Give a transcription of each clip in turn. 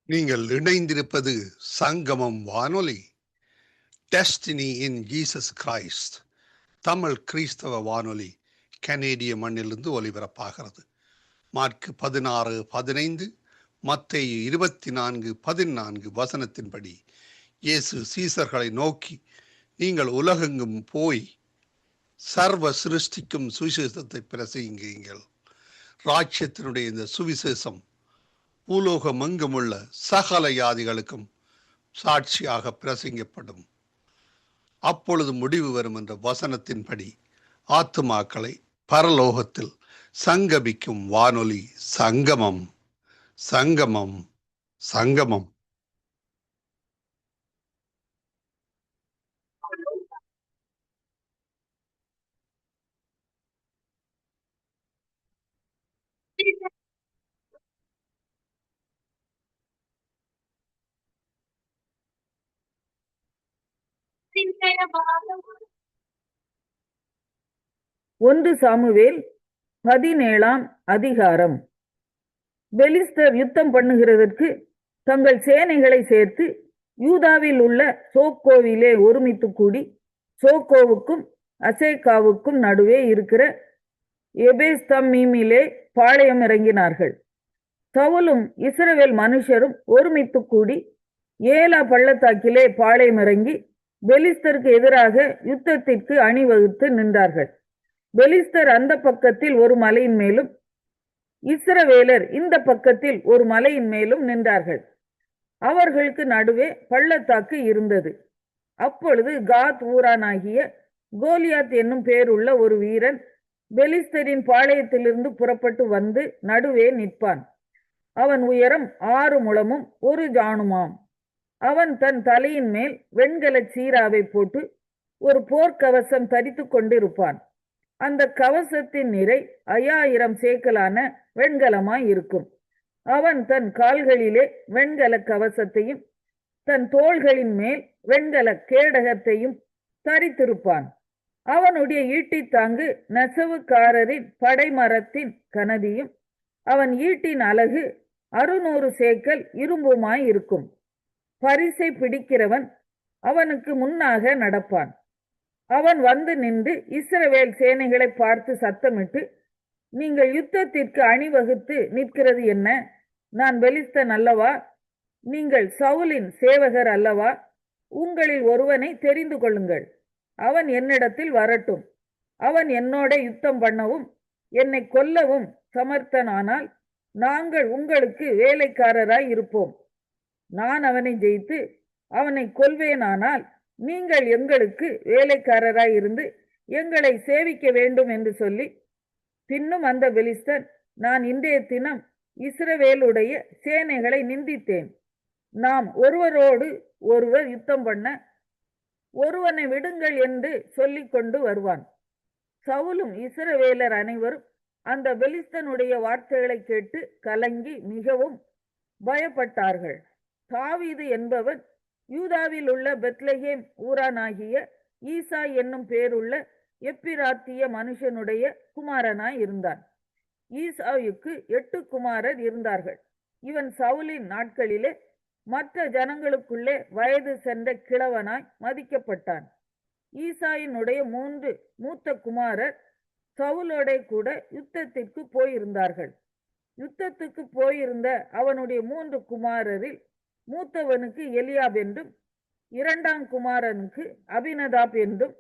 நீங்கள் இணைந்திருப்பது சங்கமம் வானொலி. Destiny in Jesus Christ Tamil கிறிஸ்தவ வானொலி கனேடிய மண்ணிலிருந்து ஒலிபரப்பாகிறது. மார்க் 16:15, மத்தேயு 24:14 வசனத்தின்படி இயேசு சீசர்களை நோக்கி, நீங்கள் உலகெங்கும் போய் சர்வ சிருஷ்டிக்கும் சுவிசேஷத்தை பிரசங்கியுங்கள். ராஜ்யத்தினுடைய இந்த சுவிசேஷம் பூலோகமெங்குமுள்ள சகல ஜாதிகளுக்கும் சாட்சியாக பிரசங்கப்படும். அப்பொழுது முடிவு வரும் என்ற வசனத்தின்படி ஆத்துமாக்களை பரலோகத்தில் சங்கமிக்கும் வானொலி சங்கமம். சங்கமம் சங்கமம். ஒன்று சாமுவேல் 17ஆம் அதிகாரம். பெலிஸ்தர் யுத்தம் பண்ணுகிறதற்கு தங்கள் சேனைகளை சேர்த்து யூதாவில் உள்ள சோக்கோவிலே ஒருமித்து கூடி சோக்கோவுக்கும் அசேக்காவுக்கும் நடுவே இருக்கிற எபேஸ்தம்மீமிலே பாளையம் இறங்கினார்கள். சவுலும் இஸ்ரவேல் மனுஷரும் ஒருமித்து கூடி ஏலா பள்ளத்தாக்கிலே பாளையம் இறங்கி பெலிஸ்தருக்கு எதிராக யுத்தத்திற்கு அணிவகுத்து நின்றார்கள். பெலிஸ்தர் அந்த பக்கத்தில் ஒரு மலையின் மேலும் இஸ்ரவேலர் இந்த பக்கத்தில் ஒரு மலையின் மேலும் நின்றார்கள். அவர்களுக்கு நடுவே பள்ளத்தாக்கு இருந்தது. அப்பொழுது காத் ஊரானாகிய கோலியாத் என்னும் பேருள்ள ஒரு வீரன் பெலிஸ்தரின் பாளையத்திலிருந்து புறப்பட்டு வந்து நடுவே நிற்பான். அவன் உயரம் 6 முழமும் 1 ஜாணுமாம். அவன் தன் தலையின் மேல் வெண்கல சீராவை போட்டு ஒரு போர்க்கவசம் தரித்து கொண்டிருப்பான். அந்த கவசத்தின் நிறை 5000 சேக்கலான வெண்கலமாய் இருக்கும். அவன் தன் கால்களிலே வெண்கல கவசத்தையும் தன் தோள்களின் மேல் வெண்கல கேடகத்தையும் தரித்திருப்பான். அவனுடைய ஈட்டித்தாங்கு நெசவுக்காரரின் படைமரத்தின் கனதியும் அவன் ஈட்டின் அலகு 600 சேக்கல் இரும்புமாய் இருக்கும். பரிசை பிடிக்கிறவன் அவனுக்கு முன்னாக நடப்பான். அவன் வந்து நின்று இஸ்ரவேல் சேனைகளை பார்த்து சத்தமிட்டு, நீங்கள் யுத்தத்திற்கு அணிவகுத்து நிற்கிறது என்ன? நான் பெலிஸ்தன் அல்லவா? நீங்கள் சவுலின் சேவகர் அல்லவா? உங்களில் ஒருவனை தெரிந்து கொள்ளுங்கள். அவன் என்னிடத்தில் வரட்டும். அவன் என்னோட யுத்தம் பண்ணவும் என்னை கொல்லவும் சமர்த்தனானால் நாங்கள் உங்களுக்கு வேலைக்காரராய் இருப்போம். நான் அவனை ஜெயித்து அவனை கொல்வேனானால் நீங்கள் எங்களுக்கு வேலைக்காரராய் இருந்து எங்களை சேவிக்க வேண்டும் என்று சொல்லி, பின்னும் அந்த பெலிஸ்தன், நான் இன்றைய தினம் இஸ்ரவேலுடைய சேனைகளை நிந்தித்தேன். நாம் ஒருவரோடு ஒருவர் யுத்தம் பண்ண ஒருவனை விடுங்கள் என்று சொல்லிக் கொண்டு வருவான். சவுலும் இஸ்ரவேலர் அனைவரும் அந்த பெலிஸ்தனுடைய வார்த்தைகளை கேட்டு கலங்கி மிகவும் பயப்பட்டார்கள். தாவீது என்பவன் யூதாவில் உள்ள பெத்லெகேம் ஊரானாகிய ஈசாய் என்னும் பேருள்ள எப்பிராத்திய மனுஷனுடைய குமாரனாய் இருந்தான். ஈசாயுக்கு 8 குமாரர் இருந்தார்கள். இவன் சவுலின் நாட்களிலே மற்ற ஜனங்களுக்குள்ளே வயது சென்ற கிழவனாய் மதிக்கப்பட்டான். ஈசாயினுடைய 3 மூத்த குமாரர் சவுலோட கூட யுத்தத்திற்கு போயிருந்தார்கள். யுத்தத்துக்கு போயிருந்த அவனுடைய 3 குமாரரில் மூத்தவனுக்கு எலியாப் என்றும் 2ஆம் குமாரனுக்கு அபினதாப் என்றும்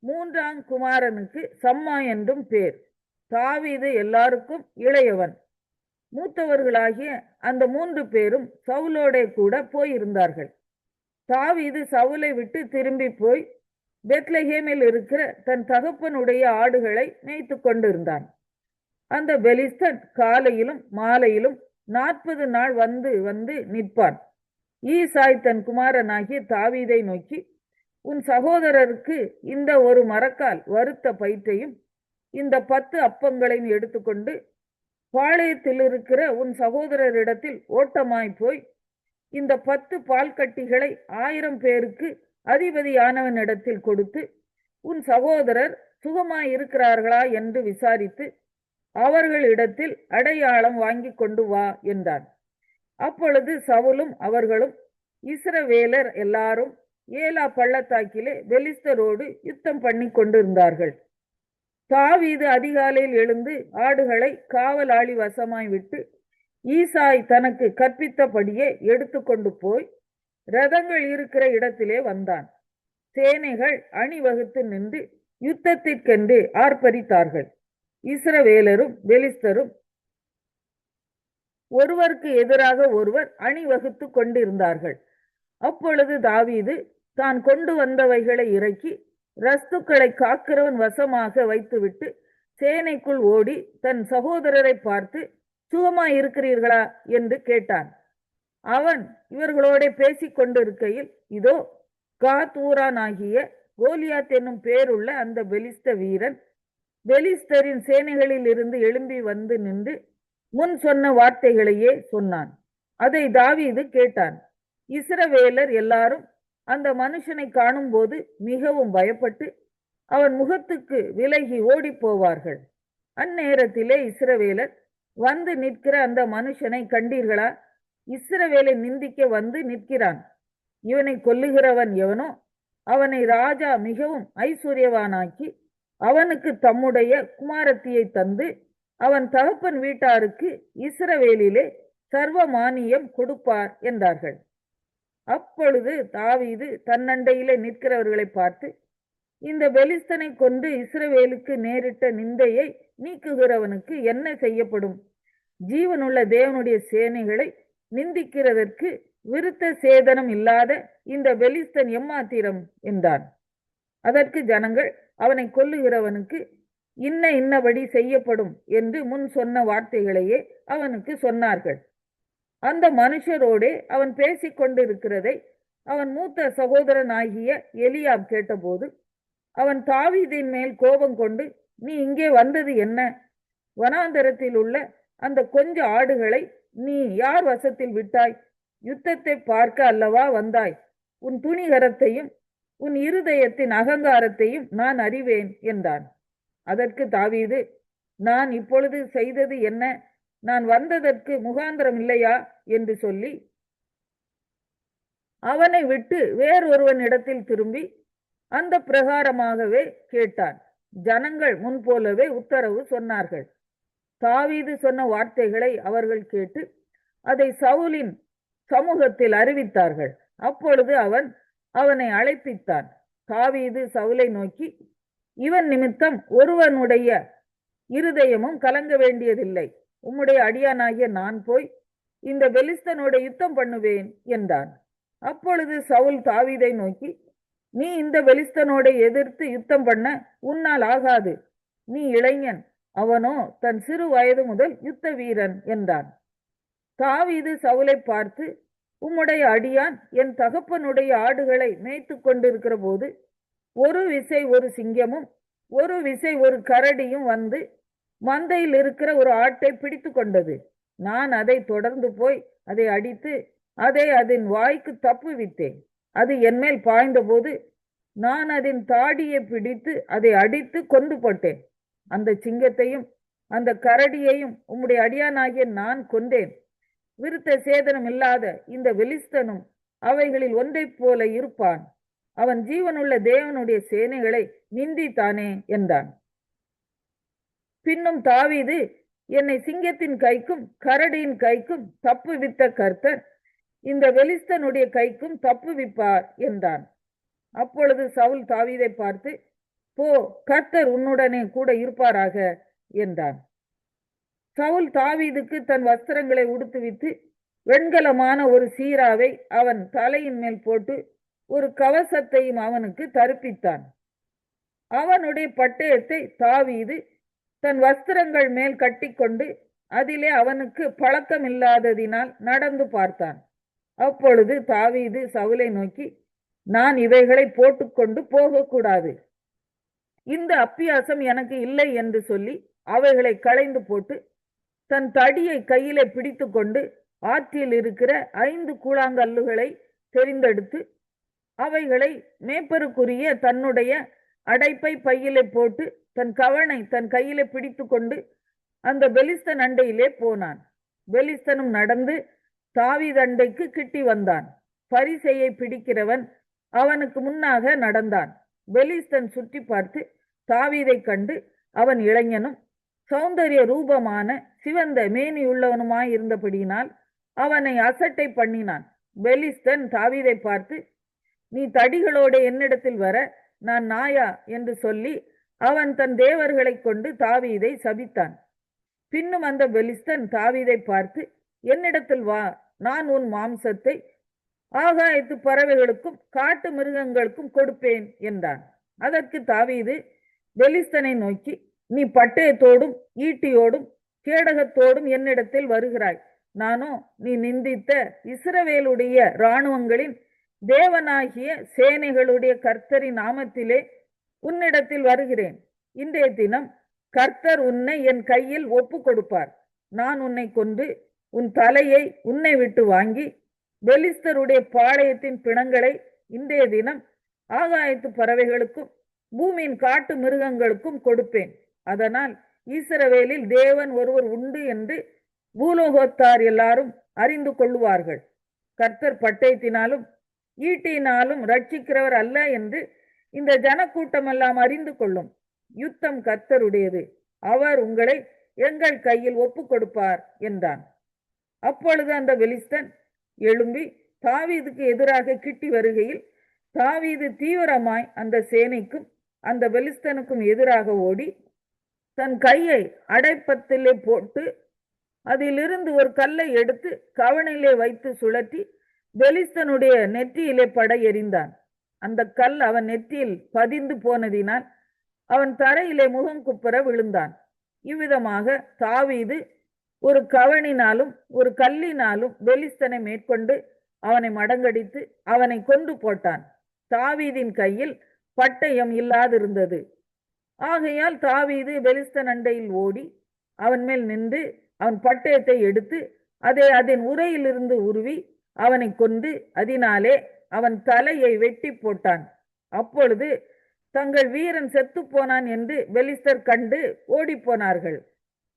மூன்றாம் குமாரனுக்கு சம்மா என்றும் பேர். தாவீது எல்லாருக்கும் இளையவன். மூத்தவர்களாகிய அந்த 3 பேரும் சவுலோடே கூட போயிருந்தார்கள். தாவீது சவுலை விட்டு திரும்பி போய் பெத்லெகேமில் இருக்கிற தன் தகப்பனுடைய ஆடுகளை மேய்த்து கொண்டிருந்தான். அந்த பெலிஸ்தன் காலையிலும் மாலையிலும் 40 நாள் வந்து வந்து நிற்பான். ஈசாய் தன் குமாரனாகிய தாவீதை நோக்கி, உன் சகோதரருக்கு இந்த ஒரு மரக்கால் வறுத்த பயிற்றையும் இந்த 10 அப்பங்களையும் எடுத்துக்கொண்டு பாளையத்தில் இருக்கிற உன் சகோதரரிடத்தில் ஓட்டமாய் போய் இந்த 10 பால்கட்டிகளை 1000 பேருக்கு அதிபதியானவனிடத்தில் கொடுத்து உன் சகோதரர் சுகமாய் இருக்கிறார்களா என்று விசாரித்து அவர்களிடத்தில் அடையாளம் வாங்கி கொண்டு வா என்றான். அப்பொழுது சவுலும் அவர்களும் இஸ்ரவேலர் எல்லாரும் ஏலா பள்ளத்தாக்கிலே பெலிஸ்தரோடு யுத்தம் பண்ணி கொண்டிருந்தார்கள். தாவீது அதிகாலையில் எழுந்து ஆடுகளை காவலாளி வசமாய் விட்டு ஈசாய் தனக்கு கற்பித்தபடியே எடுத்துக்கொண்டு போய் ரதங்கள் இருக்கிற இடத்திலே வந்தான். சேனைகள் அணிவகுத்து நின்று யுத்தத்திற்கென்று ஆர்ப்பரித்தார்கள். இஸ்ரவேலரும் பெலிஸ்தரும் ஒருவருக்கு எதிராக ஒருவர் அணிவகுத்து கொண்டிருந்தார்கள். அப்பொழுது தாவீது தான் கொண்டு வந்தவைகளை இறக்கி ரஸ்துக்களை காக்கிறவன் வசமாக வைத்துவிட்டு சேனைக்குள் ஓடி தன் சகோதரரை பார்த்து, சுகமாய் இருக்கிறீர்களா என்று கேட்டான். அவன் இவர்களோட பேசிக் கொண்டிருக்கையில், இதோ காத் ஊரானாகிய கோலியாத் என்னும் பேருள்ள அந்த பெலிஸ்த வீரன் பெலிஸ்தரின் சேனைகளில் இருந்து எழும்பி வந்து நின்று முன் சொன்ன வார்த்தைகளையே சொன்னான். அதை தாவீது கேட்டான். இஸ்ரவேலர் எல்லாரும் அந்த மனுஷனை காணும் போது மிகவும் பயப்பட்டு அவன் முகத்துக்கு விலகி ஓடி போவார்கள். அந்நேரத்திலே இஸ்ரவேலர் வந்து நிற்கிற அந்த மனுஷனை கண்டீர்களா? இஸ்ரவேலை நிந்திக்க வந்து நிற்கிறான். இவனை கொல்லுகிறவன் எவனோ அவனை ராஜா மிகவும் ஐஸ்வர்யவானாக்கி அவனுக்கு தம்முடைய குமாரத்தியை தந்து அவன் தகப்பன் வீட்டாருக்கு இஸ்ரவேலிலே சர்வ மானியம் கொடுப்பார் என்றார்கள். அப்பொழுது தாவீது தன்னண்டையிலே நிற்கிறவர்களை பார்த்து, இந்த பெலிஸ்தனை கொண்டு இஸ்ரவேலுக்கு நேரிட்ட நிந்தையை நீக்குகிறவனுக்கு என்ன செய்யப்படும்? ஜீவனுள்ள தேவனுடைய சேனைகளை நிந்திக்கிறதற்கு விருத்த சேதனம் இல்லாத இந்த பெலிஸ்தன் எம்மாத்திரம் என்றான். அதற்கு ஜனங்கள் அவனை கொல்லுகிறவனுக்கு இன்னபடி செய்யப்படும் என்று முன் சொன்ன வார்த்தைகளையே அவனுக்கு சொன்னார்கள். அந்த மனுஷரோடே அவன் பேசிக் கொண்டிருக்கிறதை அவன் மூத்த சகோதரனாகிய எலியாப் கேட்டபோது அவன் தாவீதின் மேல் கோபம் கொண்டு, நீ இங்கே வந்தது என்ன? வனாந்தரத்தில் உள்ள அந்த கொஞ்ச ஆடுகளை நீ யார் வசத்தில் விட்டாய்? யுத்தத்தை பார்க்க அல்லவா வந்தாய்? உன் துணிகரத்தையும் உன் இருதயத்தின் அகங்காரத்தையும் நான் அறிவேன் என்றான். அதற்கு தாவீது, நான் இப்பொழுது செய்தது என்ன? நான் வந்ததற்கு முகாந்திரம் இல்லையா என்று சொல்லி அவனை விட்டு வேறொருவன் இடத்தில் திரும்பி அந்த பிரகாரமாகவே கேட்டான். ஜனங்கள் முன்போலவே உத்தரவு சொன்னார்கள். தாவீது சொன்ன வார்த்தைகளை அவர்கள் கேட்டு அதை சவுலின் சமூகத்தில் அறிவித்தார்கள். அப்பொழுது அவன் அவனை அழைப்பித்தான். தாவீது சவுலை நோக்கி, இவன் நிமித்தம் ஒருவனுடைய இருதயமும் கலங்க வேண்டியதில்லை. உம்முடைய அடியானாகிய நான் போய் இந்த பெலிஸ்தனோட யுத்தம் பண்ணுவேன் என்றான். அப்பொழுது சவுல் தாவீதை நோக்கி, நீ இந்த பெலிஸ்தனோட எதிர்த்து யுத்தம் பண்ண உன்னால் ஆகாது. நீ இளைஞன், அவனோ தன் சிறு வயது முதல் யுத்த வீரன் என்றான். தாவீது சவுலை பார்த்து, உம்முடைய அடியான் என் தகப்பனுடைய ஆடுகளை மேய்த்து கொண்டிருக்கிற போது ஒரு விசை ஒரு சிங்கமும் ஒரு விசை ஒரு கரடியும் வந்து மந்தையில் இருக்கிற ஒரு ஆட்டை பிடித்து கொண்டது. நான் அதை தொடர்ந்து போய் அதை அடித்து அதை அதன் வாய்க்கு தப்புவித்தேன். அது என்மேல் பாய்ந்த போது நான் அதன் தாடியை பிடித்து அதை அடித்து கொண்டு போட்டேன். அந்த சிங்கத்தையும் அந்த கரடியையும் உம்முடைய அடியானாகிய நான் கொண்டேன். விருத்த சேதனம் இல்லாத இந்த பெலிஸ்தனும் அவைகளில் ஒன்றைப் போல இருப்பான். அவன் ஜீவனுள்ள தேவனுடைய சேனைகளை நிந்தித்தானே என்றான். பின்னும் தாவீது, என்னை சிங்கத்தின் கைக்கும் கரடியின் கைக்கும் தப்புவித்த கர்த்தர் இந்த பெலிஸ்தனுடைய கைக்கும் தப்புவிப்பார் என்றான். அப்பொழுது சவுல் தாவீதை பார்த்து, போ, கர்த்தர் உன்னுடனே கூட இருப்பாராக என்றான். சவுல் தாவீதுக்கு தன் வஸ்திரங்களை உடுத்துவித்து வெண்கலமான ஒரு சீராவை அவன் தலையின் மேல் போட்டு ஒரு கவசத்தையும் அவனுக்கு தரிப்பித்தான். அவனுடைய பட்டயத்தை தாவீது தன் வஸ்திரங்கள் மேல் கட்டிக்கொண்டு அதிலே அவனுக்கு பழக்கமில்லாததினால் நடந்து பார்த்தான். அப்பொழுது தாவீது சவுலை நோக்கி, நான் இவைகளை போட்டுக்கொண்டு போகக்கூடாது, இந்த அப்பியாசம் எனக்கு இல்லை என்று சொல்லி அவைகளை களைந்து போட்டு தன் தடியை கையிலே பிடித்து கொண்டு ஆற்றில் இருக்கிற 5 கூழாங்கல்லுகளை தெரிந்தெடுத்து அவைகளை மேய்ப்பருக்குரிய தன்னுடைய அடைப்பை பையிலே போட்டு தன் கவனை தன் கையிலே பிடித்து கொண்டு அந்த பெலிஸ்தன் அண்டையிலே போனான். பெலிஸ்தனும் நடந்து தாவீது அண்டைக்கு கிட்டி வந்தான். பரிசையை பிடிக்கிறவன் அவனுக்கு முன்னாக நடந்தான். பெலிஸ்தன் சுற்றி பார்த்து தாவீதை கண்டு அவன் இளைஞனும் சௌந்தரிய ரூபமான சிவந்த மேனியுள்ளவனுமாயிருந்தபடியினால் அவனை அசட்டை பண்ணினான். பெலிஸ்தன் தாவீதை பார்த்து, நீ தடிகளோட என்னிடத்தில் வர நான் நாயா என்று சொல்லி அவன் தன் தேவர்களை கொண்டு தாவீதை சபித்தான். பின்னும் அந்த பெலிஸ்தன் தாவீதை பார்த்து, என்னிடத்தில் வா, நான் உன் மாம்சத்தை ஆகாயத்து பறவைகளுக்கும் காட்டு மிருகங்களுக்கும் கொடுப்பேன் என்றான். அதற்கு தாவீது பெலிஸ்தனை நோக்கி, நீ பட்டயத்தோடும் ஈட்டியோடும் கேடகத்தோடும் என்னிடத்தில் வருகிறாய், நானோ நீ நிந்தித்த இஸ்ரவேலுடைய இராணுவங்களின் தேவனாகிய சேனைகளுடைய கர்த்தரின் நாமத்திலே உன்னிடத்தில் வருகிறேன். இன்றைய தினம் கர்த்தர் உன்னை என் கையில் ஒப்பு கொடுப்பார். நான் உன்னை கொன்று உன் தலையை உன்னை விட்டு வாங்கி பெலிஸ்தருடைய பாளையத்தின் பிணங்களை இன்றைய தினம் ஆகாயத்து பறவைகளுக்கும் பூமியின் காட்டு மிருகங்களுக்கும் கொடுப்பேன். அதனால் இஸ்ரவேலில் தேவன் ஒருவர் உண்டு என்று பூலோகத்தார் எல்லாரும் அறிந்து கொள்ளுவார்கள். கர்த்தர் பட்டயத்தினாலும் ஈட்டியினாலும் ரட்சிக்கிறவர் அல்ல என்று இந்த ஜனக்கூட்டம் எல்லாம் அறிந்து கொள்ளும். யுத்தம் கர்த்தருடையது, அவர் உங்களை எங்கள் கையில் ஒப்பு கொடுப்பார் என்றான். அப்பொழுது அந்த பெலிஸ்தன் எழும்பி தாவீதுக்கு எதிராக கிட்டி வருகையில் தாவீது தீவிரமாய் அந்த சேனைக்கும் அந்த பெலிஸ்தனுக்கும் எதிராக ஓடி தன் கையை அடைப்பத்திலே போட்டு அதிலிருந்து ஒரு கல்லை எடுத்து கவனிலே வைத்து சுழற்றி பெலிஸ்தனுடைய நெற்றியிலே பட எறிந்தான். அந்த கல் அவன் நெற்றியில் பதிந்து போனதினால் அவன் தரையிலே முகம் குப்புற விழுந்தான். இவ்விதமாக தாவீது ஒரு கவனினாலும் ஒரு கல்லினாலும் பெலிஸ்தனை மேற்கொண்டு அவனை மடங்கடித்து அவனை கொன்று போட்டான். தாவீதின் கையில் பட்டயம் இல்லாதிருந்தது. ஆகையால் தாவீது பெலிஸ்தன் அண்டையில் ஓடி அவன் மேல் நின்று அவன் பட்டயத்தை எடுத்து அதை அதன் உரையிலிருந்து உருவி அவனை கொன்று அதனாலே அவன் தலையை வெட்டி போட்டான். அப்பொழுது தங்கள் வீரன் செத்து போனான் என்று பெலிஸ்தர் கண்டு ஓடி போனார்கள்.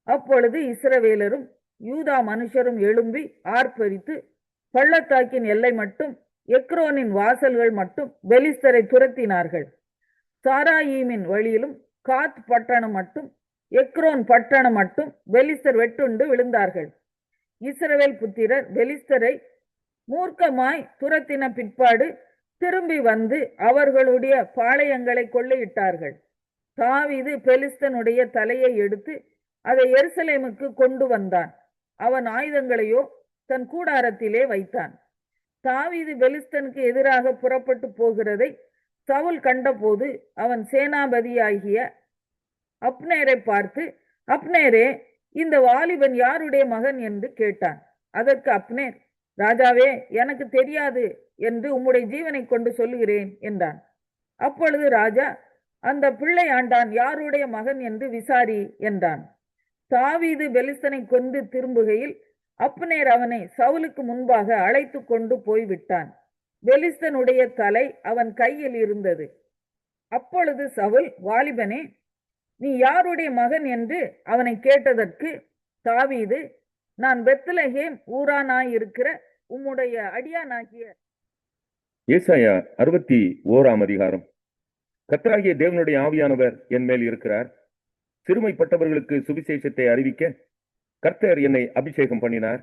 அப்பொழுது இஸ்ரவேலரும் யூதா மனுஷரும் எழும்பி ஆர்ப்பரித்து பள்ளத்தாக்கின் எல்லை மட்டும் எக்ரோனின் வாசல்கள் மட்டும் பெலிஸ்தரை துரத்தினார்கள். சாராயீமின் வழியிலும் காத் பட்டணம் மட்டும் எக்ரோன் பட்டணம் மட்டும் பெலிஸ்தர் வெட்டுண்டு விழுந்தார்கள். இஸ்ரவேல் புத்திரர் பெலிஸ்தரை மூர்க்கமாய் துரத்தின பிற்பாடு திரும்பி வந்து அவர்களுடைய பாளையங்களை கொள்ளையிட்டார்கள். தாவீது பெலிஸ்தனுடைய தலையை எடுத்து அதை எருசலேமுக்கு கொண்டு வந்தான். அவன் ஆயுதங்களையோ தன் கூடாரத்திலே வைத்தான். தாவீது பெலிஸ்தனுக்கு எதிராக புறப்பட்டு போகிறதை சவுல் கண்டபோது அவன் சேனாபதியாகிய அப்னேரை பார்த்து, அப்னேரே, இந்த வாலிபன் யாருடைய மகன் என்று கேட்டான். அதற்கு அப்னேர், ராஜாவே, எனக்கு தெரியாது என்று உம்முடைய ஜீவனை கொண்டு சொல்லுகிறேன் என்றான். அப்பொழுது ராஜா, அந்த பிள்ளை ஆண்டான் யாருடைய மகன் என்று விசாரி என்றான். தாவீது பெலிஸ்தனை கொண்டு திரும்புகையில் அப்னேர் அவனை சவுலுக்கு முன்பாக அழைத்து கொண்டு போய்விட்டான். பெலிஸ்தனுடைய தலை அவன் கையில் இருந்தது. அப்பொழுது சவுல், வாலிபனே, நீ யாருடைய மகன் என்று அவனை கேட்டதற்கு தாவீது, நான் பெத்லகேம் ஊரானாயிருக்கிற உம்முடைய அடியானாகிய. ஏசாயா 61 அதிகாரம். கர்த்தராகிய தேவனுடைய ஆவியானவர் என் மேல் இருக்கிறார். சிறுமைப்பட்டவர்களுக்கு சுவிசேஷத்தை அறிவிக்க கர்த்தர் என்னை அபிஷேகம் பண்ணினார்.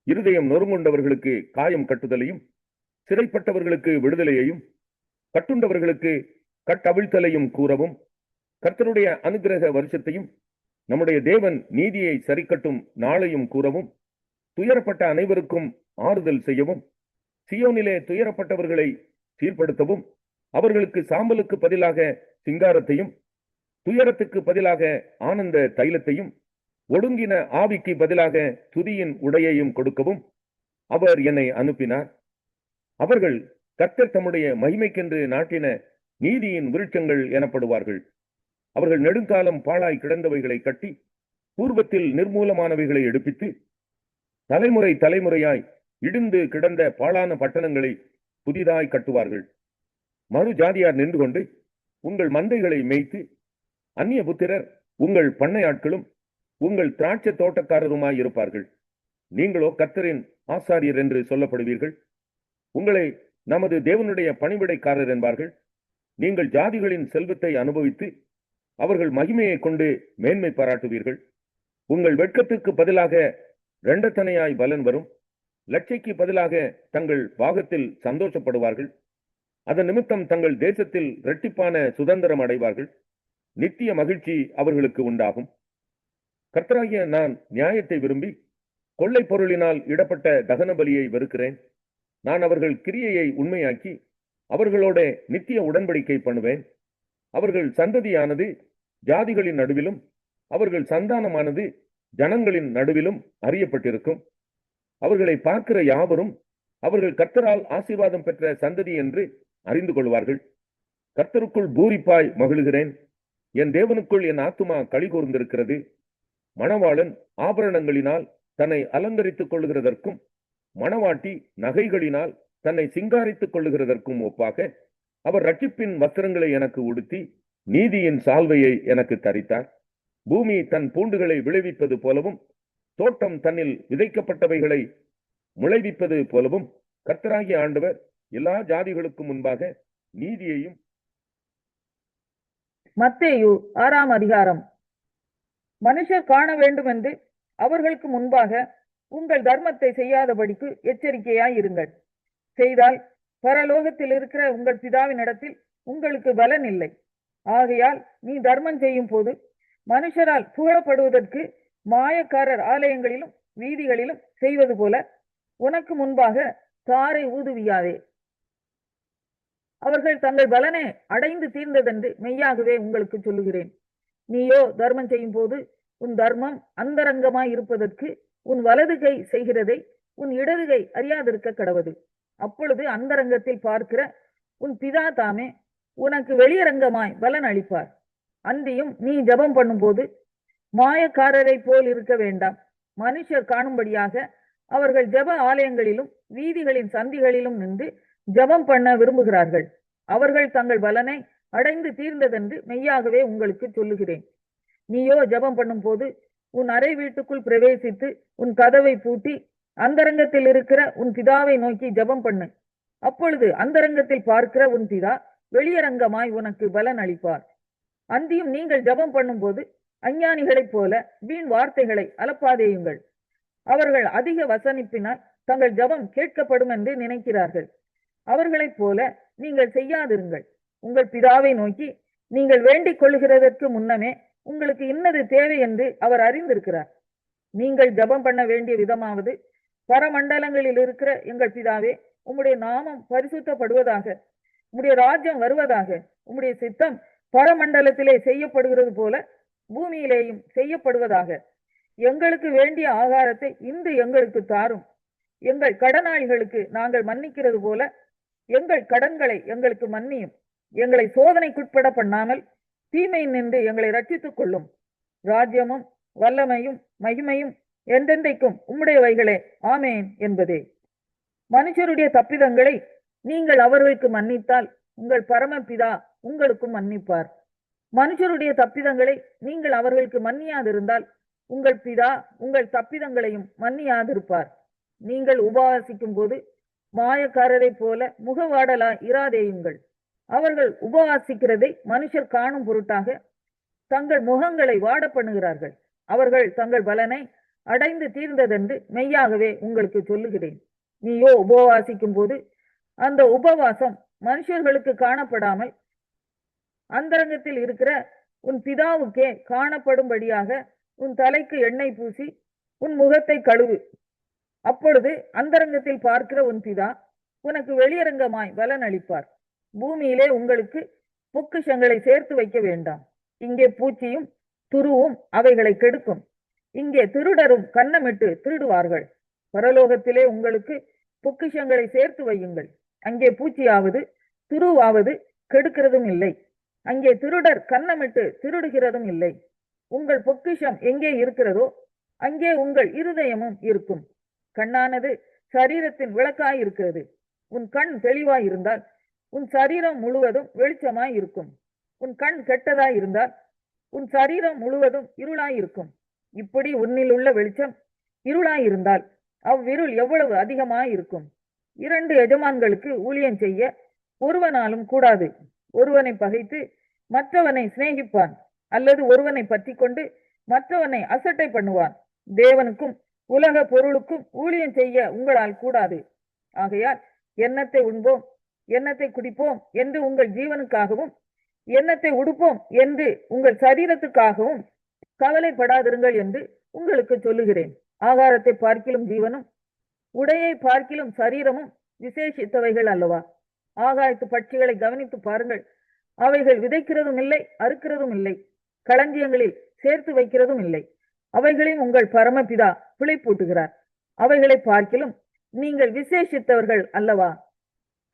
இருதயம் நொறுங்குண்டவர்களுக்கு காயம் கட்டுதலையும், சிறைப்பட்டவர்களுக்கு விடுதலையையும், கட்டுண்டவர்களுக்கு கட்டவிழ்த்தலையும் கூறவும், கர்த்தருடைய அனுக்கிரக வருஷத்தையும் நம்முடைய தேவன் நீதியை சரிக்கட்டும் நாளையும் கூறவும், துயரப்பட்ட அனைவருக்கும் ஆறுதல் செய்யவும், சியோனிலே துயரப்பட்டவர்களை சீர்படுத்தவும், அவர்களுக்கு சாம்பலுக்கு பதிலாக சிங்காரத்தையும், துயரத்துக்கு பதிலாக ஆனந்த தைலத்தையும், ஒடுங்கின ஆவிக்கு பதிலாக துதியின் உடையையும் கொடுக்கவும் அவர் என்னை அனுப்பினார். அவர்கள் கர்த்தர் தம்முடைய மகிமைக்கென்று நாட்டின நீதியின் விருட்சங்கள் எனப்படுவார்கள். அவர்கள் நெடுங்காலம் பாழாய் கிடந்தவைகளை கட்டி, பூர்வத்தில் நிர்மூலமானவைகளை எடுப்பித்து, தலைமுறை தலைமுறையாய் இடிந்து கிடந்த பாழான பட்டணங்களை புதிதாய் கட்டுவார்கள். மறு ஜாதியார் நின்று கொண்டு உங்கள் மந்தைகளை மேய்த்து, அந்நிய புத்திரர் உங்கள் பண்ணையாட்களும் உங்கள் திராட்சை தோட்டக்காரருமாய் இருப்பார்கள். நீங்களோ கர்த்தரின் ஆசாரியர் என்று சொல்லப்படுவீர்கள். உங்களை நமது தேவனுடைய பணிவிடைக்காரர் என்பார்கள். நீங்கள் ஜாதிகளின் செல்வத்தை அனுபவித்து அவர்கள் மகிமையை கொண்டு மேன்மை பாராட்டுவீர்கள். உங்கள் வெட்கத்துக்கு பதிலாக இரண்டத்தனையாய் பலன் வரும். லட்சைக்கு பதிலாக தங்கள் பாகத்தில் சந்தோஷப்படுவார்கள். அதன் நிமித்தம் தங்கள் தேசத்தில் இரட்டிப்பான சுதந்திரம் அடைவார்கள். நித்திய மகிழ்ச்சி அவர்களுக்கு உண்டாகும். கர்த்தராகிய நான் நியாயத்தை விரும்பி கொள்ளை பொருளினால் இடப்பட்ட தகன பலியை வெறுக்கிறேன். நான் அவர்கள் கிரியையை உண்மையாக்கி அவர்களோட நித்திய உடன்படிக்கை பண்ணுவேன். அவர்கள் சந்ததியானது ஜாதிகளின் நடுவிலும் அவர்கள் சந்தானமானது ஜனங்களின் நடுவிலும் அறியப்பட்டிருக்கும். அவர்களை பார்க்கிற யாவரும் அவர்கள் கர்த்தரால் ஆசீர்வாதம் பெற்ற சந்ததி என்று அறிந்து கொள்வார்கள். கர்த்தருக்குள் பூரிப்பாய் மகிழுகிறேன். என் தேவனுக்குள் என் ஆத்துமா களி கூர்ந்திருக்கிறது. மணவாளன் ஆபரணங்களினால் தன்னை அலங்கரித்துக் கொள்ளுகிறதற்கும் மணவாட்டி நகைகளினால் தன்னை சிங்காரித்துக் கொள்ளுகிறதற்கும் ஒப்பாக அவர் ரட்சிப்பின் வஸ்திரங்களை எனக்கு உடுத்தி நீதியின் சால்வையை எனக்கு தரித்தார். பூமி தன் பூண்டுகளை விளைவிப்பது போலவும் தோட்டம் தன்னில் விதைக்கப்பட்டவைகளை முளைவிப்பது போலவும் கர்த்தராகிய ஆண்டவர் எல்லா ஜாதிகளுக்கும் முன்பாக நீதியையும். மத்தேயு 6ஆம் அதிகாரம். மனுஷர் காண வேண்டும் என்று அவர்களுக்கு முன்பாக உங்கள் தர்மத்தை செய்யாதபடிக்கு எச்சரிக்கையாய் இருங்கள். செய்தால் பரலோகத்தில் இருக்கிற உங்கள் பிதாவின் இடத்தில் உங்களுக்கு பலன் இல்லை. ஆகையால் நீ தர்மம் செய்யும் போது மனுஷரால் புகழப்படுவதற்கு மாயக்காரர் ஆலயங்களிலும் வீதிகளிலும் செய்வது போல உனக்கு முன்பாக தாரை ஊதுவியாதே. அவர்கள் தங்கள் பலனை அடைந்து தீர்ந்ததென்று மெய்யாகவே உங்களுக்கு சொல்லுகிறேன். நீயோ தர்மம் செய்யும் போது உன் தர்மம் அந்தரங்கமாய் இருப்பதற்கு உன் வலது கை செய்கிறதை உன் இடது கை அறியாதிருக்க கடவது. அப்பொழுது அந்தரங்கத்தில் பார்க்கிற உன் பிதா தாமே உனக்கு வெளியரங்கமாய் பலன் அளிப்பார். அன்றியும் நீ ஜெபம் பண்ணும் போது மாயக்காரரை போல் இருக்க வேண்டாம். மனுஷர் காணும்படியாக அவர்கள் ஜெப ஆலயங்களிலும் வீதிகளின் சந்திகளிலும் நின்று ஜெபம் பண்ண விரும்புகிறார்கள். அவர்கள் தங்கள் பலனை அடைந்து தீர்ந்ததென்று மெய்யாகவே உங்களுக்கு சொல்லுகிறேன். நீயோ ஜெபம் பண்ணும் போது உன் அறை வீட்டுக்குள் பிரவேசித்து உன் கதவை பூட்டி அந்தரங்கத்தில் இருக்கிற உன் பிதாவை நோக்கி ஜெபம் பண்ணு. அப்பொழுது அந்தரங்கத்தில் பார்க்கிற உன் பிதா வெளியரங்கமாய் உனக்கு பலன் அளிப்பார். அன்றியும் நீங்கள் ஜெபம் பண்ணும் போது அஞ்ஞானிகளைப் போல வீண் வார்த்தைகளை அலப்பாதேயுங்கள். அவர்கள் அதிக வசனிப்பினால் தங்கள் ஜெபம் கேட்கப்படும் என்று நினைக்கிறார்கள். அவர்களைப் போல நீங்கள் செய்யாதிருங்கள். உங்கள் பிதாவை நோக்கி நீங்கள் வேண்டிக் கொள்ளுகிறதற்கு முன்னமே உங்களுக்கு இன்னது தேவை என்று அவர் அறிந்திருக்கிறார். நீங்கள் ஜெபம் பண்ண வேண்டிய விதமாவது, பரமண்டலங்களில் இருக்கிற எங்கள் பிதாவே, உம்முடைய நாமம் பரிசுத்தப்படுவதாக, உம்முடைய ராஜ்யம் வருவதாக, உம்முடைய சித்தம் பரமண்டலத்திலே செய்யப்படுகிறது போல பூமியிலேயும் செய்யப்படுவதாக. எங்களுக்கு வேண்டிய ஆகாரத்தை இன்று எங்களுக்கு தாரும். எங்கள் கடனாளிகளுக்கு நாங்கள் மன்னிக்கிறது போல எங்கள் கடன்களை எங்களுக்கு மன்னியும். எங்களை சோதனைக்குட்பட பண்ணாமல் தீமையின் நின்று எங்களை ரட்சித்துக் கொள்ளும். ராஜ்யமும் வல்லமையும் மகிமையும் என்றென்றைக்கும் உம்முடையவைகளே, ஆமேன் என்பதே. மனுஷருடைய தப்பிதங்களை நீங்கள் அவர்களுக்கு மன்னித்தால் உங்கள் பரமபிதா உங்களுக்கும் மன்னிப்பார். மனுஷருடைய தப்பிதங்களை நீங்கள் அவர்களுக்கு மன்னியாதிருந்தால் உங்கள் பிதா உங்கள் தப்பிதங்களையும் மன்னியாதிருப்பார். நீங்கள் உபவாசிக்கும் போது மாயக்காரரை போல முகவாடலா இராதேயுங்கள். அவர்கள் உபவாசிக்கிறதை மனுஷர் காணும் பொருட்டாக தங்கள் முகங்களை வாட பண்ணுகிறார்கள். அவர்கள் தங்கள் பலனை அடைந்து தீர்ந்ததென்று மெய்யாகவே உங்களுக்கு சொல்லுகிறேன். நீயோ உபவாசிக்கும் போது அந்த உபவாசம் மனுஷர்களுக்கு காணப்படாமல் அந்தரங்கத்தில் இருக்கிற உன் பிதாவுக்கே காணப்படும்படியாக உன் தலைக்கு எண்ணெய் பூசி உன் முகத்தை கழுவு. அப்பொழுது அந்தரங்கத்தில் பார்க்கிற உன் பிதா உனக்கு வெளியரங்கமாய் பலன் அளிப்பார். பூமியிலே உங்களுக்கு பொக்கிஷங்களை சேர்த்து வைக்க வேண்டாம். இங்கே பூச்சியும் துருவும் அவைகளை கெடுக்கும். இங்கே திருடரும் கன்னமிட்டு திருடுவார்கள். பரலோகத்திலே உங்களுக்கு பொக்கிஷங்களை சேர்த்து வையுங்கள். அங்கே பூச்சியாவது துருவாவது கெடுக்கிறதும் இல்லை. அங்கே திருடர் கன்னமிட்டு திருடுகிறதும் இல்லை. உங்கள் பொக்கிஷம் எங்கே இருக்கிறதோ அங்கே உங்கள் இருதயமும் இருக்கும். கண்ணானது சரீரத்தின் விளக்காய் இருக்கிறது. உன் கண் தெளிவாய் இருந்தால் உன் சரீரம் முழுவதும் வெளிச்சமாய் இருக்கும். உன் கண் கெட்டதாய் இருந்தால் உன் சரீரம் முழுவதும் இருளாய் இருக்கும். இப்படி உன்னில் உள்ள வெளிச்சம் இருளாய் இருந்தால் அவ்விருள் எவ்வளவு அதிகமாய் இருக்கும். 2 எஜமான்களுக்கு ஊழியம் செய்ய ஒருவனாலும் கூடாது. ஒருவனை பகைத்து மற்றவனை சிநேகிப்பான், அல்லது ஒருவனை பற்றி கொண்டு மற்றவனை அசட்டை பண்ணுவான். தேவனுக்கும் உலக பொருளுக்கும் ஊழியம் செய்ய உங்களால் கூடாது. ஆகையால் எண்ணத்தை உண்போம், எண்ணத்தை குடிப்போம் என்று உங்கள் ஜீவனுக்காகவும், எண்ணத்தை உடுப்போம் என்று உங்கள் சரீரத்துக்காகவும் கவலைப்படாதிருங்கள் என்று உங்களுக்கு சொல்லுகிறேன். ஆகாரத்தை பார்க்கிலும் ஜீவனும் உடையை பார்க்கிலும் சரீரமும் விசேஷித்தவைகள் அல்லவா? ஆகாயத்து பட்சிகளை கவனித்து பாருங்கள். அவைகள் விதைக்கிறதும் இல்லை, அறுக்கிறதும் இல்லை, களஞ்சியங்களில் சேர்த்து வைக்கிறதும் இல்லை. அவைகளையும் உங்கள் பரமபிதா பிழைப்பூட்டுகிறார். அவைகளை பார்க்கிலும் நீங்கள் விசேஷித்தவர்கள் அல்லவா?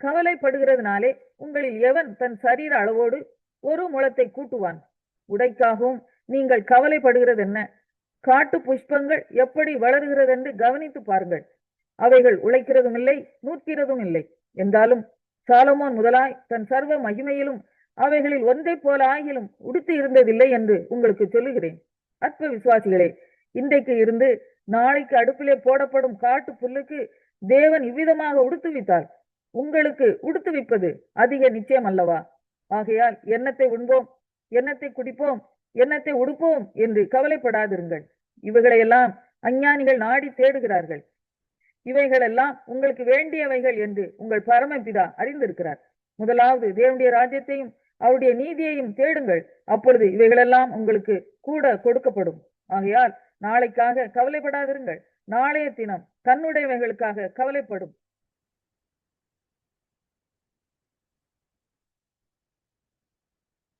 கவலைப்படுகிறதுனாலே உங்களில் எவன் தன் சரீர அளவோடு ஒரு முழத்தை கூட்டுவான்? உடைக்காகவும் நீங்கள் கவலைப்படுகிறது என்ன? காட்டு புஷ்பங்கள் எப்படி வளர்கிறதென்று கவனித்து பாருங்கள். அவைகள் உழைக்கிறதும் இல்லை, நூற்கிறதும் இல்லை. என்றாலும் சாலமோன் முதலாய் தன் சர்வ மகிமையிலும் அவைகளில் ஒன்றை போல ஆகிலும் உடுத்தி இருந்ததில்லை என்று உங்களுக்கு சொல்லுகிறேன். அற்ப விசுவாசிகளே, இன்றைக்கு இருந்து நாளைக்கு அடுப்பிலே போடப்படும் காட்டு புல்லுக்கு தேவன் இவ்விதமாக உடுத்துவித்தால் உங்களுக்கு உடுத்துவிப்பது அதிக நிச்சயம் அல்லவா? ஆகையால் எண்ணத்தை உண்போம், எண்ணத்தை குடிப்போம், எண்ணத்தை உடுப்போம் என்று கவலைப்படாதிருங்கள். இவைகளையெல்லாம் அஞ்ஞானிகள் நாடி தேடுகிறார்கள். இவைகளெல்லாம் உங்களுக்கு வேண்டியவைகள் என்று உங்கள் பரமபிதா அறிந்திருக்கிறார். முதலாவது தேவனுடைய ராஜ்யத்தையும் அவருடைய நீதியையும் தேடுங்கள், அப்பொழுது இவைகளெல்லாம் உங்களுக்கு கூட கொடுக்கப்படும். ஆகையால் நாளைக்காக கவலைப்படாதிருங்கள். நாளைய தினம் தன்னுடையவைகளுக்காக கவலைப்படும்.